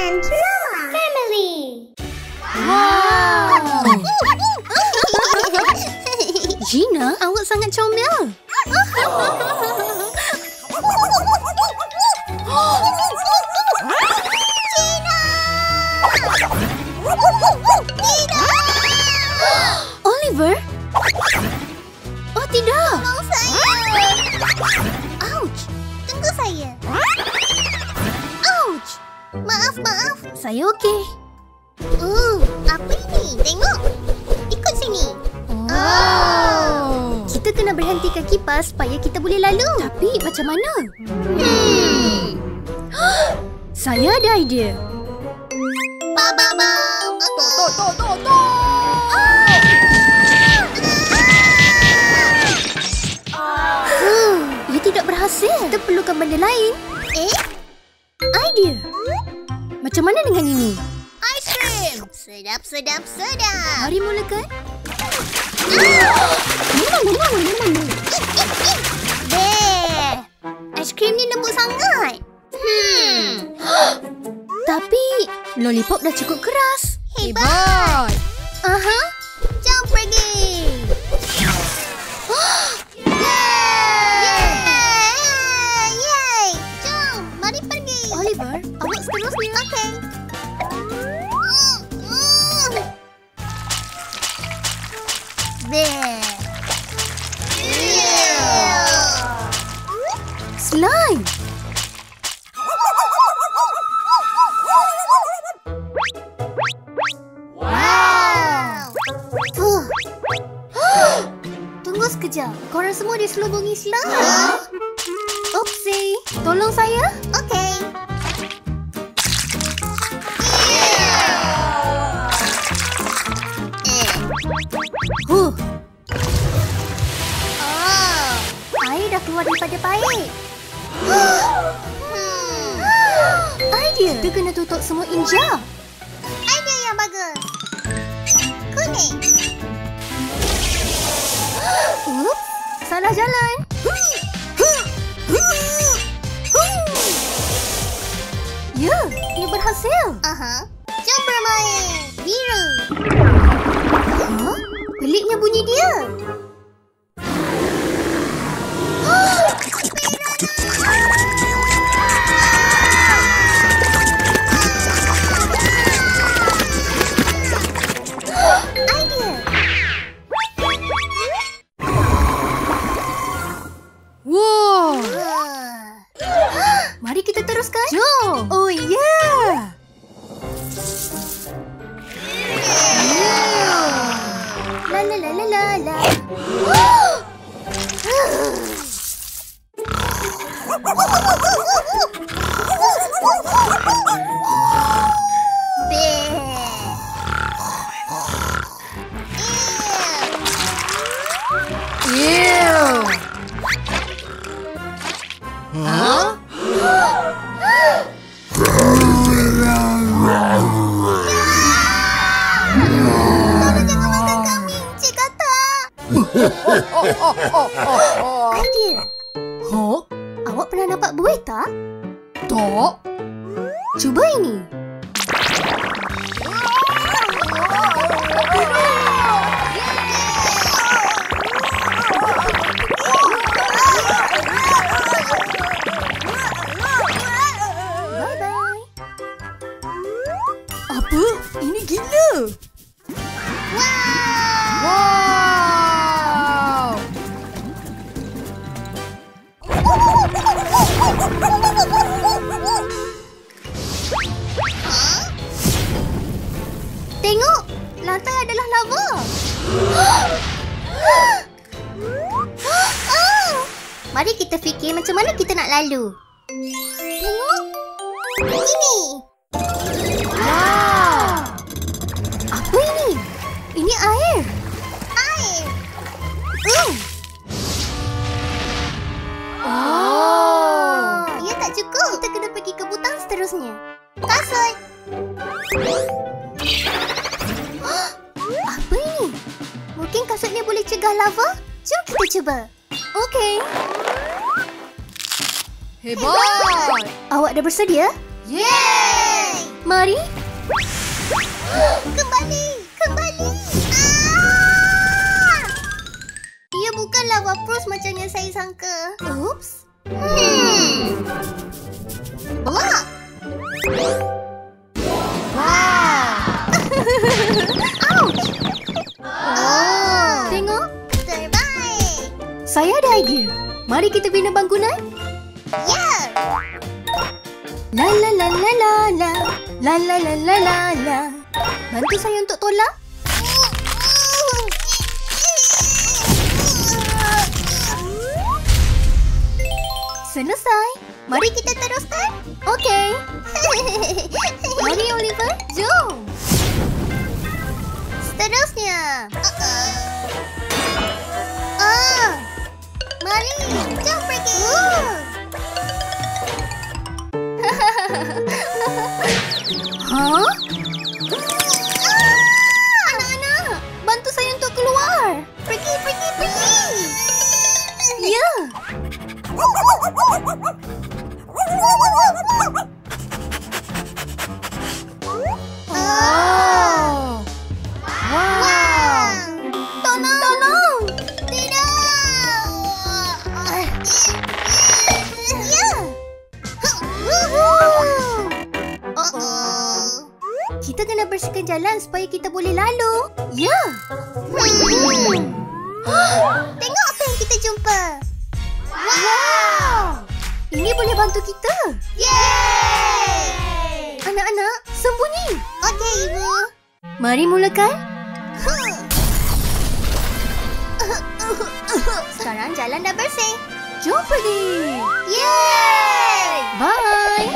and Drama Family. Wow. Gina, awak sangat comel. Oliver? Oh tidak. Tolong saya. Ouch. Tunggu saya. Ouch. Maaf. Saya okey. Apa ini? Tengok. Ikut sini. Oh. Kita kena berhentikan kipas supaya kita boleh lalu. Tapi macam mana? Saya ada idea. Ia tidak berhasil. Kita perlukan benda lain. Idea. Macam mana dengan ini? Ice cream. Sedap. Mari mulakan. Ice cream ni lembut sangat. Tapi lollipop dah cukup keras. Hebat. Aha. Jom pergi. Yeay. Jom, mari pergi. Oliver, awak seterusnya. Okey. Slime. Wow. Tunggu sekejap. Korang semua diselubungi slime. Oopsie. Tolong saya. Okey. Air dah keluar daripada paip. Idea. Kita kena tutup semua injak. Idea yang bagus. Kuning. Oops. Salah jalan. Ya, ia berhasil. Jom bermain. Biru. Peliknya bunyi dia. Idea. Wow. Mari kita teruskan. Jom. Oh yeah. La. Ew. Huh? Tolong jangan makan kami, Cik Kata. Idea. Awak pernah nampak buih tak? Tak. Cuba ini. Bye-bye. Apa? Ini gila. Wow. Tengok, lantai adalah lava. Mari kita fikir macam mana kita nak lalu. Tengok. Ini. Wow. Apa ini? Ini air. Air. Ia tak cukup. Kita kena pergi ke butang seterusnya. Kasut. Apa ini? Mungkin kasutnya boleh cegah lava? Jom kita cuba. Okey. Hebat! Awak dah bersedia? Yeay! Mari. Kembali. Ah! Ia bukanlah Wapros macam yang saya sangka. Oops. Blok. Ouch. Tengok. Terbaik. Saya ada idea. Mari kita bina bangunan. Ya. La la la la la la. La la la la la la. Bantu saya untuk tolak. Selesai. Mari kita teruskan. Okey. Mari Oliver, jom. Seterusnya. Mari, jom pergi. Hah? Anak-anak, bantu saya untuk keluar. Pergi. Ya. Oh. Wow. Tolong. Tidak. Ya. Kita kena bersihkan jalan supaya kita boleh lalu. Ya. Tengok apa yang kita jumpa. Wow. Ini boleh bantu kita. Yeay! Anak-anak, sembunyi. Okey, Ibu. Mari mulakan. Sekarang jalan dah bersih. Jom pergi. Yeay! Bye.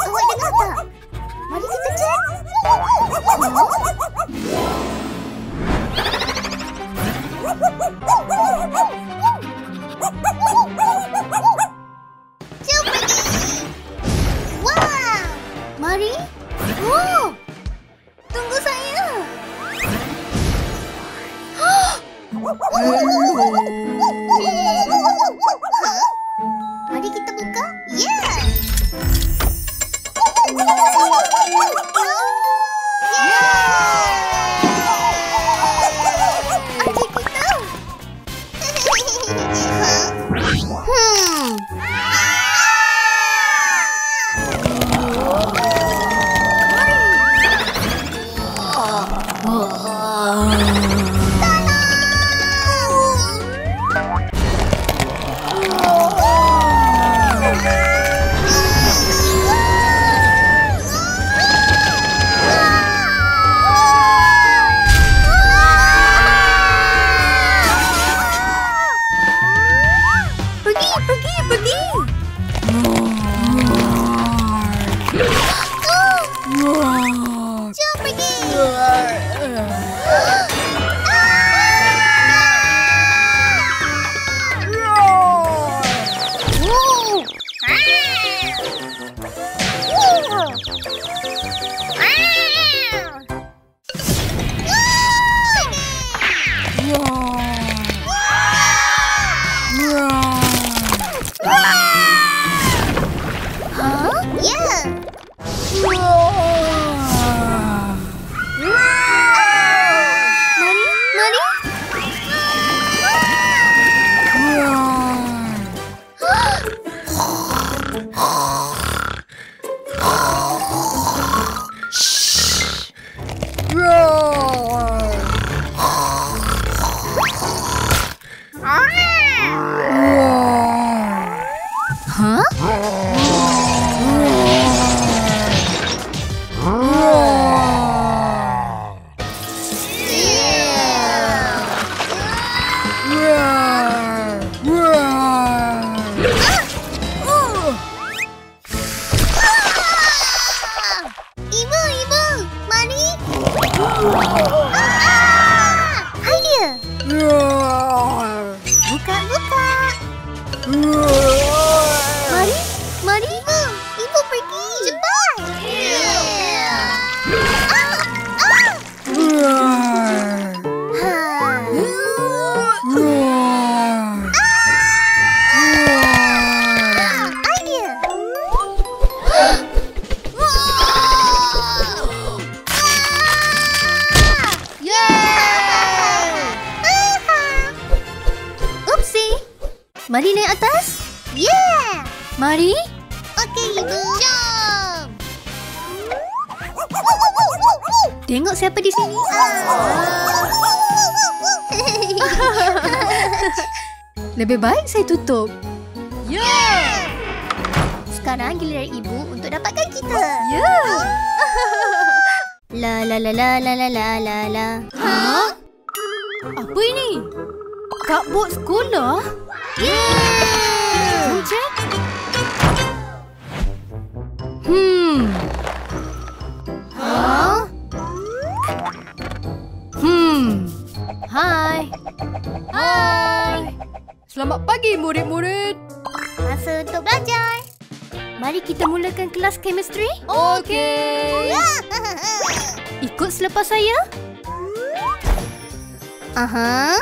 Awak dengar tak? Mari kita cek. Jom pergi. Wow. Mari. Oh. Tunggu saya. Mari kita buka. Yeah. Adik kita. Pergi. Jom pergi. Mari naik atas. Yeah! Mari. Okey, Ibu. Jom! Tengok siapa di sini. Lebih baik saya tutup. Yeah! Sekarang giliran Ibu untuk dapatkan kita. Yeah. La la la la la la la la la. Ha? Apa ini? Cupboard sekolah? Yeah! Jom cek. Huh? Hai. Hai. Selamat pagi murid-murid. Masa untuk belajar. Mari kita mulakan kelas chemistry. Okey. Ikut selepas saya. Aha.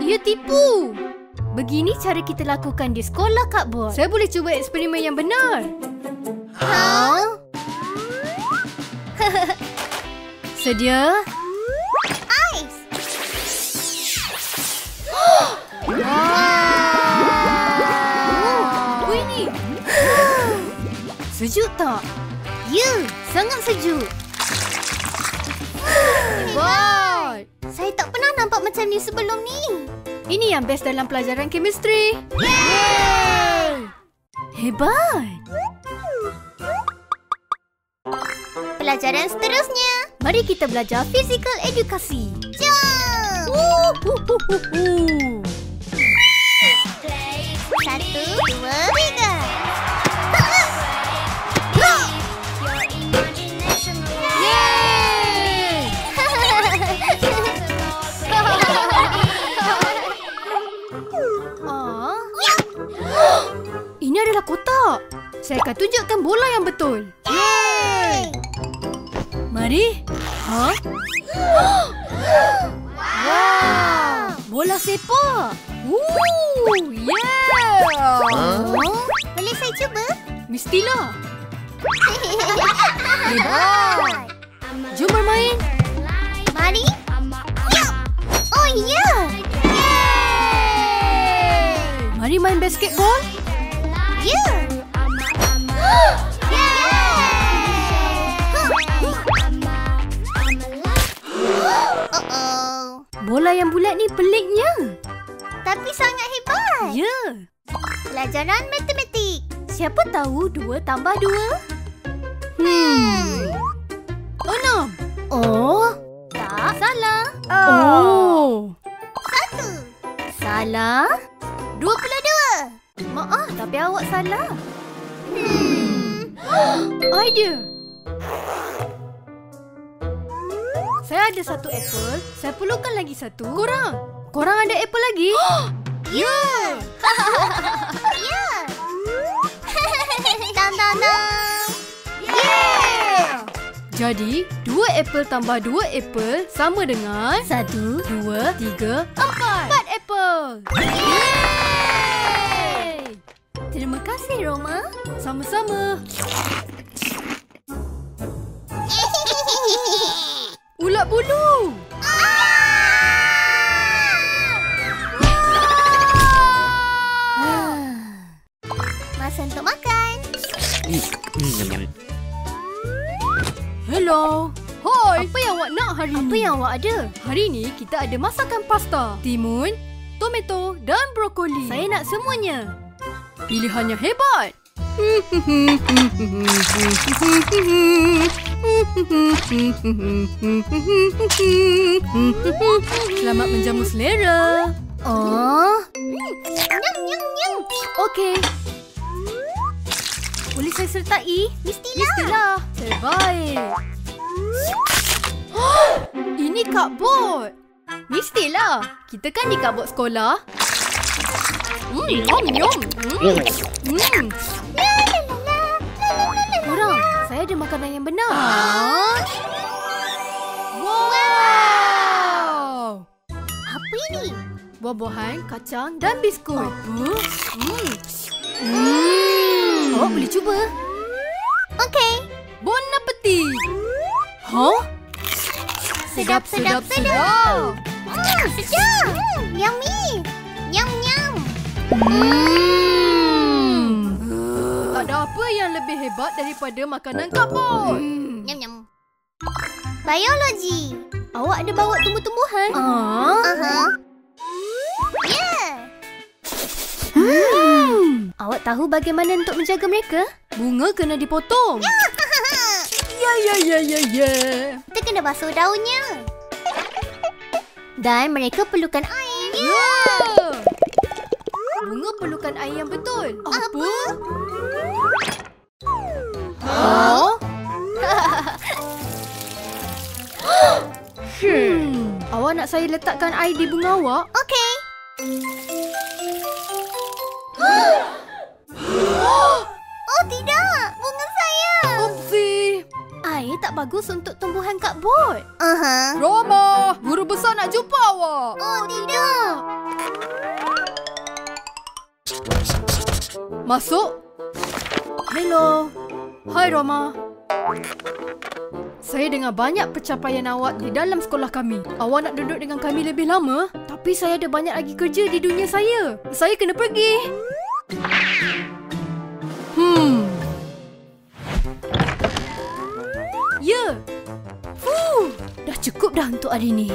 Ia tipu. Begini cara kita lakukan di sekolah, Kak Bot. Saya boleh cuba eksperimen yang benar. Huh? Sedia? Ais. Apa ini? Sejuk tak? Ya, Sangat sejuk. Hebat. saya tak pernah nampak macam ni sebelum ni. Ini yang best dalam pelajaran chemistry. Yeay! Hebat. Pelajaran seterusnya. Mari kita belajar physical edukasi. Jom. Satu, dua, tiga. Yeay! Ini adalah kotak. Saya akan tunjukkan bola yang betul. Yeay. Mari. Ha? Wow! Bola sepak. Yeah! Boleh saya cuba? Mestilah. Hebat. Jom bermain. Mari. Ya. Oh, ya. Mari main basketball. Ya. Oh. Bola yang bulat ni peliknya. Tapi sangat hebat. Ya. Pelajaran matematik. Siapa tahu 2 tambah 2? 6. Oh. Tak. Salah. Oh. 1. Salah. 22. Maaf, tapi awak salah. Idea. Saya ada 1 apple. Saya perlukan lagi 1. Korang ada apple lagi? Ya. Ya. Dam dam dam. Yeah! Jadi, 2 apple tambah 2 apple sama dengan 1, 2, 3, 4. 4 apple. Yeay! Terima kasih, Roma. Sama-sama. Ulat bulu. Masa untuk makan. Hello. Hai. Apa yang awak nak hari ni? Apa yang awak ada? Hari ni kita ada masakan pasta, timun, tomato dan brokoli. Saya nak semuanya. Pilihannya hebat. Selamat menjamu selera. Oh. Nyam nyam nyam. Okey. Boleh saya sertai? Mestilah. Terbaik. Ini cupboard. Mestilah. Kita kan di cupboard sekolah. Yum yum. Kurang. Saya ada makanan yang benar. Wow. Apa ini? Buah-buahan, kacang dan biskut. Apa? Awak boleh cuba. Okey. Bon appetit. Huh? Sedap, sedap, sedap. Sedap. Yummy. Nyam-nyam. Tak ada apa yang lebih hebat daripada makanan kapur. Nyam-nyam. Biologi. Awak ada bawa tumbuh-tumbuhan? Yeah. Awak tahu bagaimana untuk menjaga mereka? Bunga kena dipotong. Ya. Kita kena basuh daunnya. Dan mereka perlukan air. Bunga perlukan air yang betul. Apa? Awak nak saya letakkan air di bunga awak? Okey. Oh tidak, bunga saya. Upsi. Air tak bagus untuk tumbuhan kak-bot. Roma, guru besar nak jumpa awak. Oh tidak. Masuk. Hello. Hai Roma. Saya dengar banyak pencapaian awak di dalam sekolah kami. Awak nak duduk dengan kami lebih lama? Tapi saya ada banyak lagi kerja di dunia saya. Saya kena pergi. Ya. Dah cukup dah untuk hari ini.